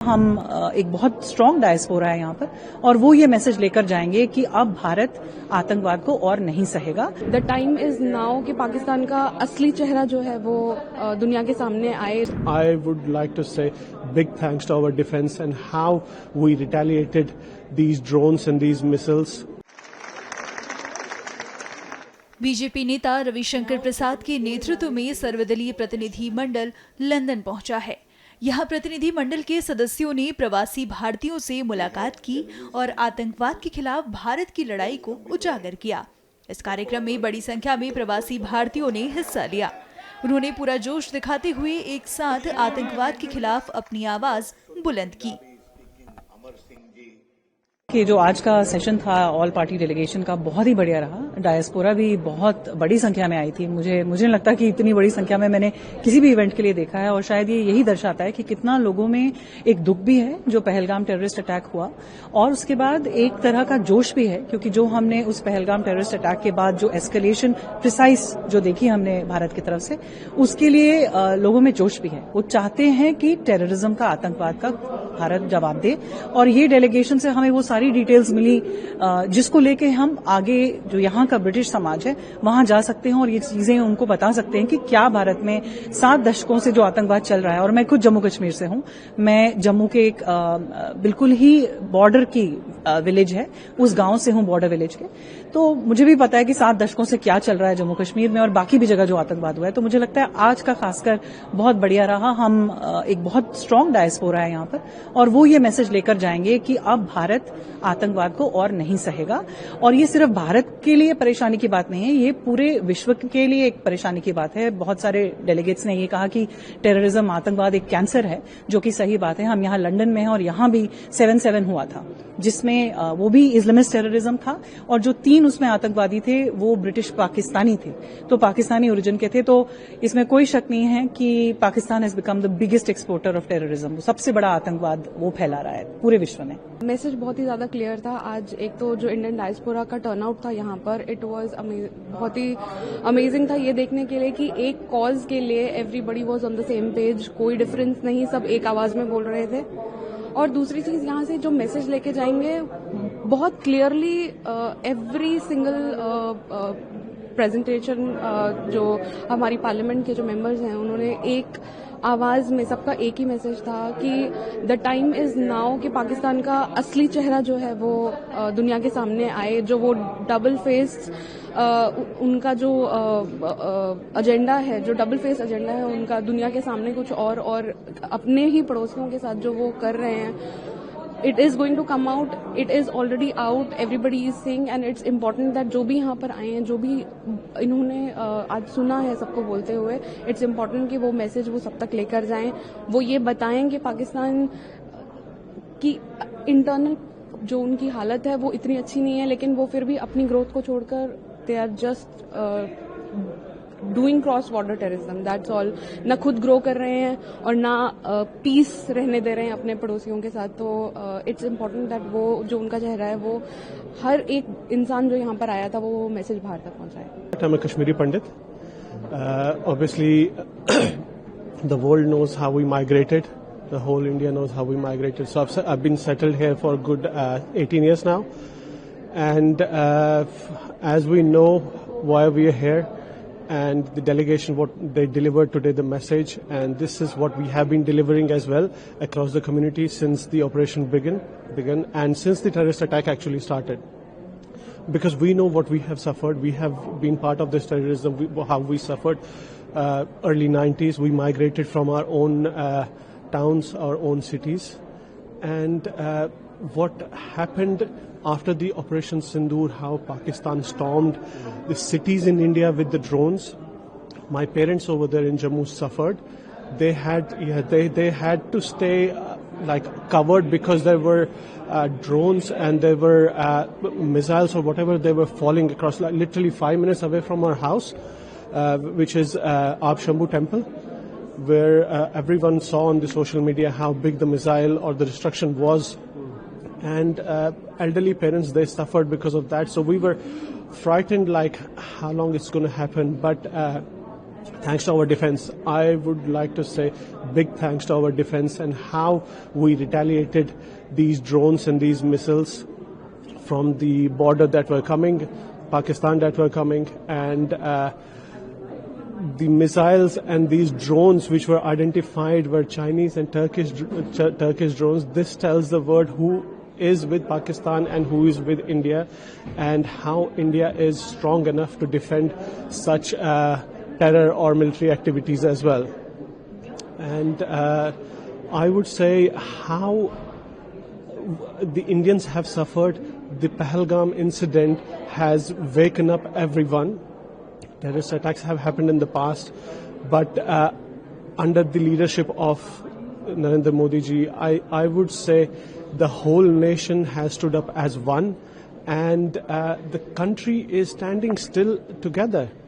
हम एक बहुत स्ट्रांग डायस्पोरा है यहाँ पर और वो ये मैसेज लेकर जाएंगे कि अब भारत आतंकवाद को और नहीं सहेगा। द टाइम इज नाउ कि पाकिस्तान का असली चेहरा जो है वो दुनिया के सामने आए। I would like to say big thanks to our defense and how we retaliated these drones and these missiles. BJP नेता रविशंकर प्रसाद के नेतृत्व में सर्वदलीय प्रतिनिधि मंडल लंदन पहुंचा है। यहाँ प्रतिनिधि मंडल के सदस्यों ने प्रवासी भारतीयों से मुलाकात की और आतंकवाद के खिलाफ भारत की लड़ाई को उजागर किया। इस कार्यक्रम में बड़ी संख्या में प्रवासी भारतीयों ने हिस्सा लिया। उन्होंने पूरा जोश दिखाते हुए एक साथ आतंकवाद के खिलाफ अपनी आवाज बुलंद की। कि जो आज का सेशन था ऑल पार्टी डेलीगेशन का बहुत ही बढ़िया रहा। डायस्पोरा भी बहुत बड़ी संख्या में आई थी। मुझे नहीं लगता कि इतनी बड़ी संख्या में मैंने किसी भी इवेंट के लिए देखा है और शायद ये यही दर्शाता है कि कितना लोगों में एक दुख भी है जो पहलगाम टेररिस्ट अटैक हुआ और उसके बाद एक तरह का जोश भी है, क्योंकि जो हमने उस पहलगाम टेररिस्ट अटैक के बाद जो एस्केलेशन प्रिसाइज जो देखी हमने भारत की तरफ से, उसके लिए लोगों में जोश भी है। वो चाहते हैं कि टेररिज्म का, आतंकवाद का भारत जवाब दे और ये डेलीगेशन से हमें वो सारी डिटेल्स मिली जिसको लेके हम आगे जो यहाँ का ब्रिटिश समाज है वहां जा सकते हैं और ये चीजें उनको बता सकते हैं कि क्या भारत में 7 दशकों से जो आतंकवाद चल रहा है। और मैं खुद जम्मू कश्मीर से हूं। मैं जम्मू के एक बिल्कुल ही बॉर्डर की विलेज है, उस गांव से हूं, बॉर्डर विलेज के। तो मुझे भी पता है कि 7 दशकों से क्या चल रहा है जम्मू कश्मीर में और बाकी भी जगह जो आतंकवाद हुआ है। तो मुझे लगता है आज का खासकर बहुत बढ़िया रहा। हम एक बहुत स्ट्रांग डायस्पोरा है यहाँ पर और वो ये मैसेज लेकर जाएंगे कि अब भारत आतंकवाद को और नहीं सहेगा। और ये सिर्फ भारत के लिए परेशानी की बात नहीं है, ये पूरे विश्व के लिए एक परेशानी की बात है। बहुत सारे डेलीगेट्स ने ये कहा कि टेररिज्म, आतंकवाद एक कैंसर है, जो कि सही बात है। हम यहाँ लंदन में हैं और यहाँ भी 7/7 हुआ था, जिसमें वो भी इस्लामिस्ट टेररिज्म था और जो 3 उसमें आतंकवादी थे वो ब्रिटिश पाकिस्तानी थे, तो पाकिस्तानी ओरिजिन के थे। तो इसमें कोई शक नहीं है कि Pakistan has become the biggest exporter of terrorism. सबसे बड़ा आतंकवाद वो फैला रहा है पूरे विश्व में। मैसेज बहुत ही ज्यादा क्लियर था। आज एक तो जो इंडियन डायस्पोरा का टर्नआउट था यहाँ पर, इट वाज बहुत ही अमेजिंग था ये देखने के लिए कि एक कॉज के लिए everybody was on the same page, कोई डिफरेंस नहीं, सब एक आवाज में बोल रहे थे। और दूसरी चीज, यहाँ से जो मैसेज लेके जाएंगे बहुत क्लियरली एवरी सिंगल प्रेजेंटेशन जो हमारी पार्लियामेंट के जो मेंबर्स हैं उन्होंने एक आवाज में, सबका एक ही मैसेज था कि द टाइम इज नाउ कि पाकिस्तान का असली चेहरा जो है वो दुनिया के सामने आए। जो वो डबल फेस उनका जो एजेंडा है, जो डबल फेस एजेंडा है उनका, दुनिया के सामने कुछ और अपने ही पड़ोसियों के साथ जो वो कर रहे हैं, it is going to come out, it is already out, everybody is seeing and it's important that जो भी यहाँ पर आए हैं, जो भी इन्होंने आज सुना है सबको बोलते हुए, इट्स इम्पोर्टेंट कि वो मैसेज वो सब तक लेकर जाएं। वो ये बताएं कि पाकिस्तान की इंटरनल जो उनकी हालत है वो इतनी अच्छी नहीं है, लेकिन वो फिर भी अपनी ग्रोथ को छोड़कर they are just doing cross border terrorism, that's all. ना खुद ग्रो कर रहे हैं और ना पीस रहने दे रहे हैं अपने पड़ोसियों के साथ। तो इट्स इम्पोर्टेंट दैट वो जो उनका चेहरा है वो हर एक इंसान जो यहाँ पर आया था वो मैसेज बाहर तक पहुंचाए। I'm a Kashmiri Pandit. Obviously, the world knows how we migrated. The whole India knows how we migrated. So I've been settled here for a good 18 years now. And as we know why we are here, and the delegation, what they delivered today, the message, and this is what we have been delivering as well across the community since the operation began, and since the terrorist attack actually started. Because we know what we have suffered, we have been part of this terrorism, how we suffered. Early 90s, we migrated from our own towns, our own cities, and what happened after the Operation Sindoor, how Pakistan stormed the cities in India with the drones. My parents over there in Jammu suffered. They had to stay like covered because there were drones and there were missiles or whatever, they were falling across, like literally 5 minutes away from our house, which is Ab Shambhu Temple, where everyone saw on the social media how big the missile or the destruction was. And elderly parents, they suffered because of that. So we were frightened, like how long it's going to happen. But thanks to our defense. I would like to say big thanks to our defense and how we retaliated these drones and these missiles from the border that were coming, Pakistan that were coming, and the missiles and these drones which were identified were Chinese and Turkish drones. This tells the world who is with Pakistan and who is with India, and how India is strong enough to defend such terror or military activities as well. And I would say how the Indians have suffered. The Pahalgam incident has waken up everyone. Terrorist attacks have happened in the past, but under the leadership of Narendra Modi ji, I would say the whole nation has stood up as one, and the country is standing still together.